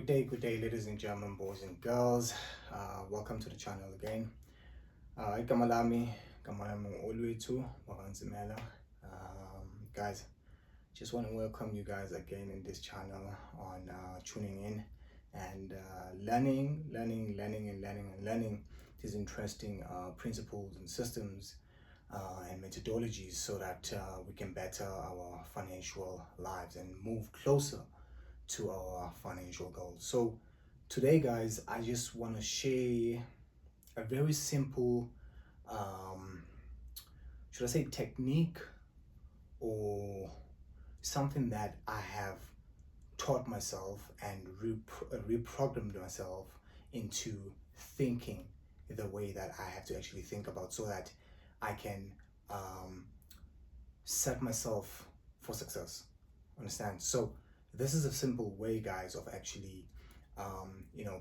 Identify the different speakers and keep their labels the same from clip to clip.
Speaker 1: Good day, ladies and gentlemen, boys and girls. Welcome to the channel again. Igama lami, igama lami uOlwethu Wakanzimela. Guys, just want to welcome you guys again in this channel on tuning in and learning these interesting principles and systems and methodologies so that we can better our financial lives and move closer to our financial goals. So today, guys, I just want to share a very simple should I say technique or something that I have taught myself and reprogrammed myself into thinking the way that I have to actually think about, so that I can set myself for success. Understand? So this is a simple way, guys, of actually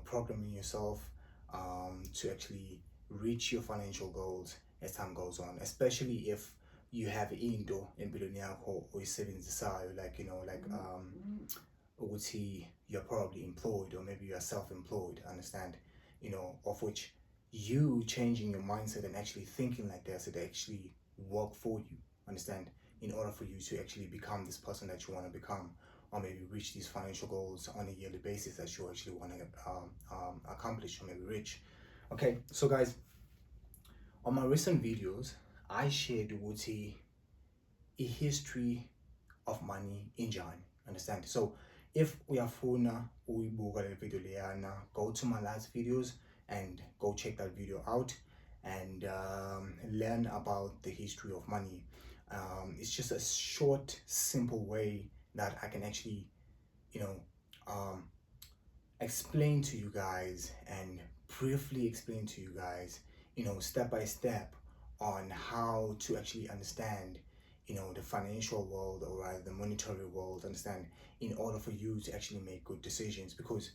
Speaker 1: programming yourself to actually reach your financial goals as time goes on, especially if you have into empilweni yakho oyisebenzisayo, like ukuthi you're probably employed or maybe you're self-employed, understand, of which you changing your mindset and actually thinking like this, it actually work for you, understand, in order for you to actually become this person that you want to become, or maybe reach these financial goals on a yearly basis that you actually want to accomplish or maybe reach. Okay, so guys, on my recent videos, I shared with a history of money in Jan. Understand? So if we are funa video leyana, go to my last videos and go check that video out and learn about the history of money. It's just a short, simple way that I can actually, explain to you guys and briefly explain to you guys, step by step on how to actually understand, the financial world, or rather the monetary world, understand, in order for you to actually make good decisions, because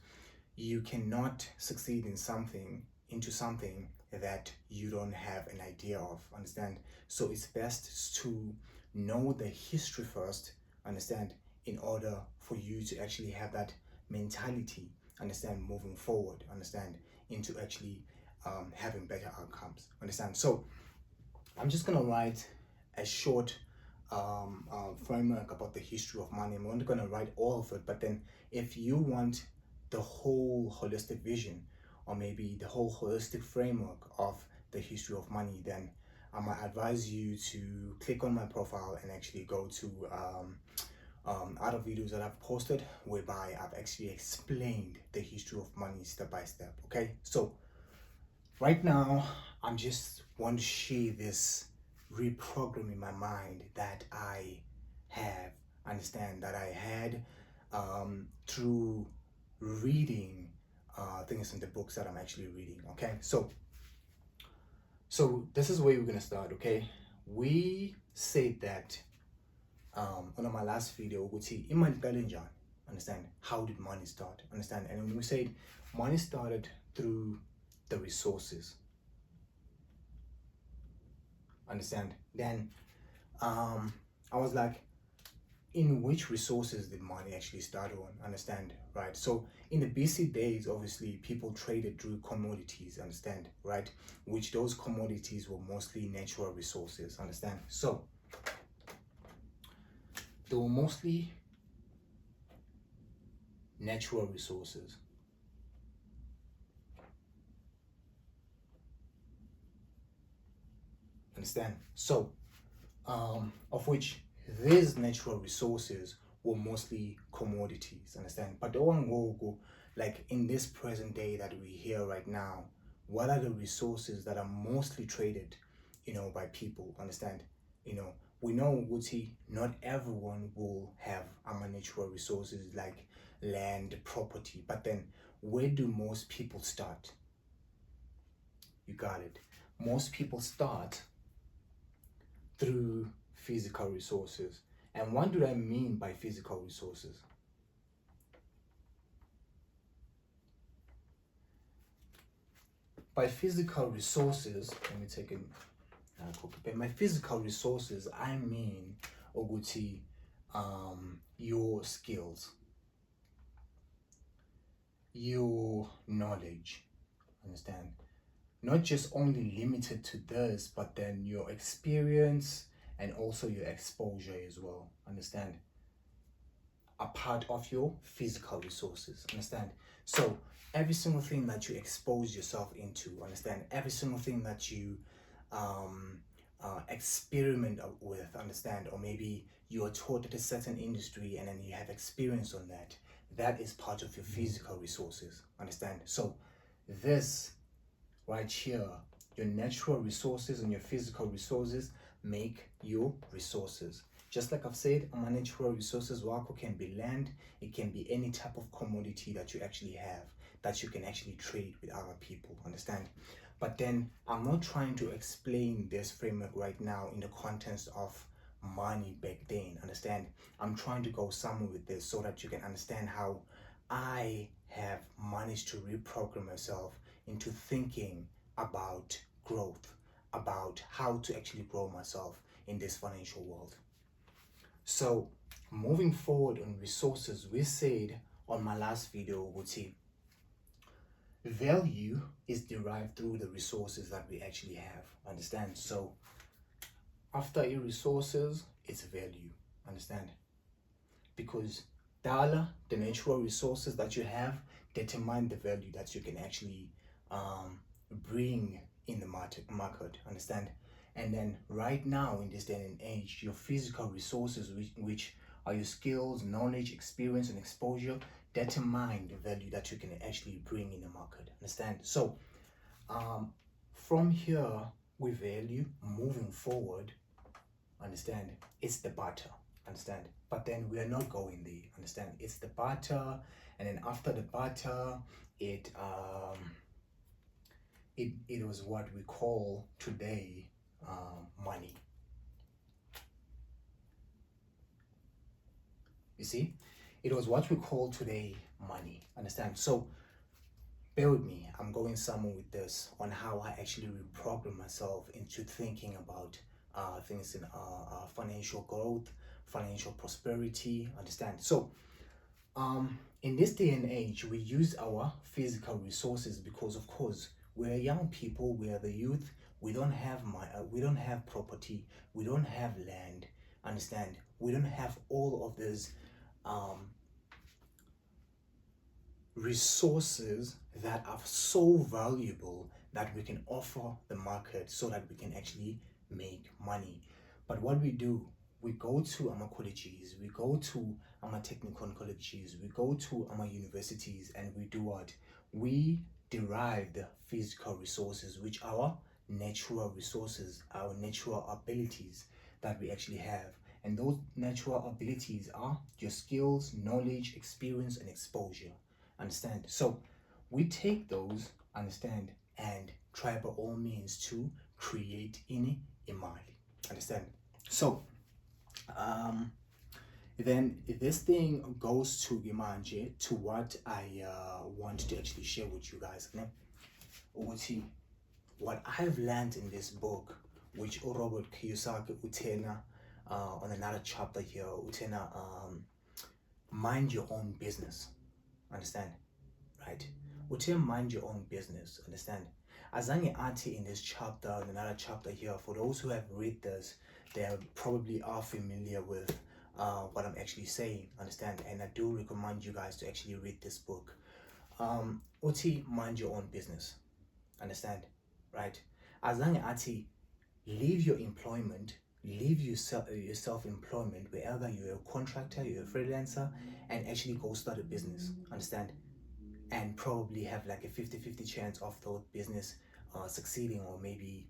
Speaker 1: you cannot succeed in something that you don't have an idea of, understand. So it's best to know the history first, understand, in order for you to actually have that mentality, understand, moving forward, understand, into actually having better outcomes, understand. So I'm just gonna write a short framework about the history of money. I'm not gonna write all of it, but then if you want the whole holistic vision, or maybe the whole holistic framework of the history of money, then I might advise you to click on my profile and actually go to other videos that I've posted, whereby I've actually explained the history of money step by step. Okay, so right now I'm just want to share this reprogramming my mind that I have, understand, that I had through reading things in the books that I'm actually reading. Okay, so this is where we're gonna start. Okay, we said that on my last video, we see imali njani, understand, how did money start, understand, and when we said money started through the resources, understand, then I was like, in which resources did money actually start on, understand, right? So in the BC days, obviously people traded through commodities, understand, right, which those commodities were mostly natural resources, understand. So they were mostly natural resources, understand. So of which these natural resources were mostly commodities, understand. But the one go, like in this present day that we hear right now, what are the resources that are mostly traded, by people, understand. We know, Wuti, not everyone will have natural resources like land, property, but then where do most people start? You got it. Most people start through physical resources. And what do I mean by physical resources? By physical resources, let me take a by my physical resources, I mean, Oguti, your skills. your knowledge, understand? Not just only limited to this, but then your experience and also your exposure as well, understand? A part of your physical resources, understand? So every single thing that you expose yourself into, understand? Every single thing that you um, experiment with, understand? Or maybe you are taught at a certain industry and then you have experience on that. That is part of your physical resources, understand? So this right here, your natural resources and your physical resources make your resources. Just like I've said, my natural resources wako can be land, it can be any type of commodity that you actually have that you can actually trade with other people, understand? But then I'm not trying to explain this framework right now in the context of money back then, understand? I'm trying to go somewhere with this so that you can understand how I have managed to reprogram myself into thinking about growth, about how to actually grow myself in this financial world. So moving forward on resources, we said on my last video, Wuti, value is derived through the resources that we actually have, understand? So after your resources, it's value, understand? Because the natural resources that you have determine the value that you can actually bring in the market, understand? And then right now in this day and age, your physical resources, which are your skills, knowledge, experience, and exposure, determine the value that you can actually bring in the market, understand? So from here, we value moving forward, understand? It's the barter, understand? But then we are not going there, understand? It's the barter, and then after the barter, it was what we call today money. You see, it was what we call today money, understand? So bear with me, I'm going somewhere with this on how I actually reprogram myself into thinking about things in financial growth, financial prosperity, understand? So in this day and age, we use our physical resources because, of course, we're young people, we are the youth. We don't have we don't have property, we don't have land, understand? We don't have all of these resources that are so valuable that we can offer the market so that we can actually make money. But what we do, we go to our colleges, we go to our technical colleges, we go to our universities, and we do what? We derive the physical resources, which are our natural resources, our natural abilities that we actually have. And those natural abilities are your skills, knowledge, experience, and exposure, understand? So we take those, understand, and try by all means to create any imali, understand? So then this thing goes to Imanje, to what I want to actually share with you guys. What I've learned in this book, which Robert Kiyosaki Utena on another chapter here, Utena, mind your own business, understand? Right? Utena, mind your own business, understand? Azange Ati in this chapter, in another chapter here, for those who have read this, they probably are familiar with what I'm actually saying, understand? And I do recommend you guys to actually read this book. Uti, mind your own business, understand? Right? Azange Ati, leave your employment, leave your self-employment, wherever you're a contractor, you're a freelancer, and actually go start a business, understand? And probably have like a 50-50 chance of the business succeeding or maybe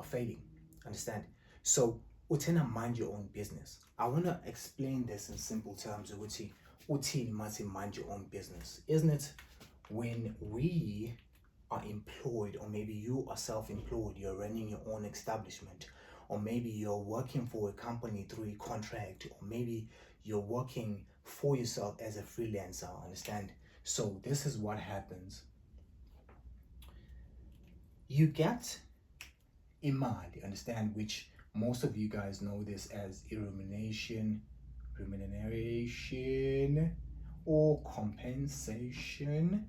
Speaker 1: failing, understand? So utena, mind your own business. I want to explain this in simple terms. Uti must mind your own business, isn't it? When we are employed, or maybe you are self-employed, you're running your own establishment, or maybe you're working for a company through a contract, or maybe you're working for yourself as a freelancer, understand? So this is what happens. You get imali, understand, which most of you guys know this as remuneration, or compensation,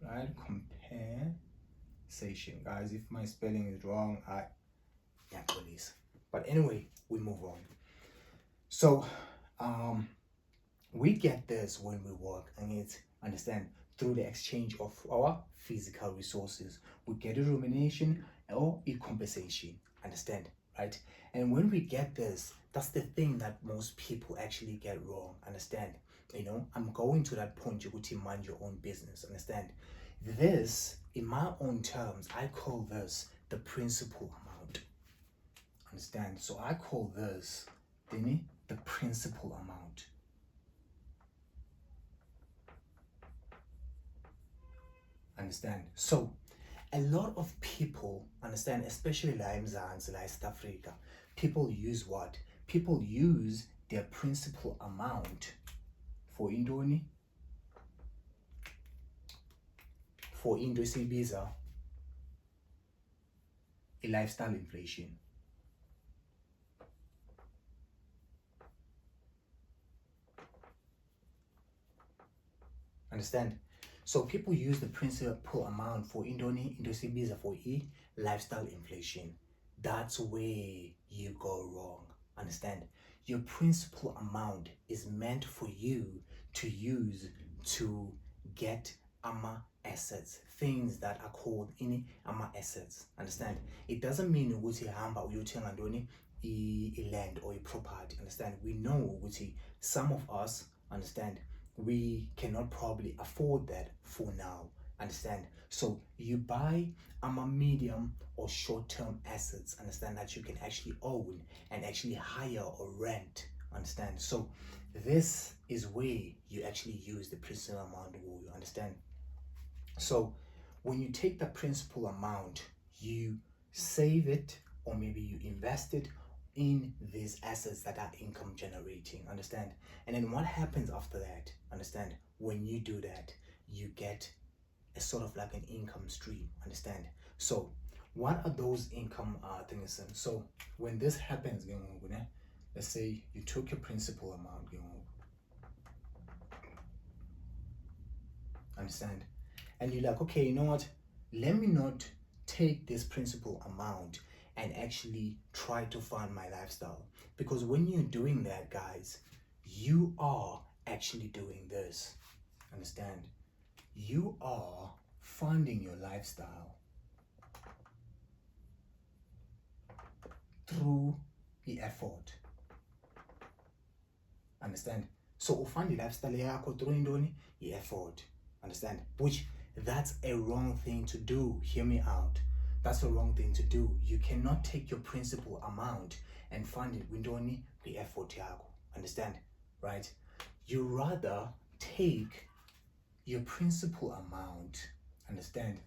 Speaker 1: right? Compensation, guys. If my spelling is wrong, yeah, please. But anyway, we move on. So we get this when we work, and it's, understand, through the exchange of our physical resources. We get a remuneration or a compensation, understand, right? And when we get this, that's the thing that most people actually get wrong, understand. I'm going to that point. You would mind your own business, understand. This, in my own terms, I call this the principal amount, understand. So I call this the principal amount. Understand? So a lot of people, understand, especially like Mzansi, like South Africa, people use what? People use their principal amount for indoni, for into esiyibiza lifestyle inflation. Understand? So people use the principal amount for indoni, into esiyibiza for lifestyle inflation. That's where you go wrong. Understand? Your principal amount is meant for you to use to get assets, things that are called assets. Understand? It doesn't mean ukuthi hamba uyothenga ntoni land or a property. Understand? We know ukuthi some of us, understand, we cannot probably afford that for now, understand. So you buy medium or short-term assets, understand, that you can actually own and actually hire or rent, understand. So this is where you actually use the principal amount, you understand. So when you take the principal amount, you save it, or maybe you invest it in these assets that are income generating, understand. And then what happens after that, understand, when you do that, you get a sort of like an income stream, understand. So what are those income things? So when this happens, let's say you took your principal amount, understand, and you're like, okay, you know what, let me not take this principal amount and actually try to fund my lifestyle. Because when you're doing that, guys, you are actually doing this, understand. You are funding your lifestyle through the effort, understand. So ufund lifestyle yakho through indoni, the effort, understand, which that's a wrong thing to do. Hear me out. That's a wrong thing to do. You cannot take your principal amount and fund it with only the effort yakho, understand, right? You rather take your principal amount, understand,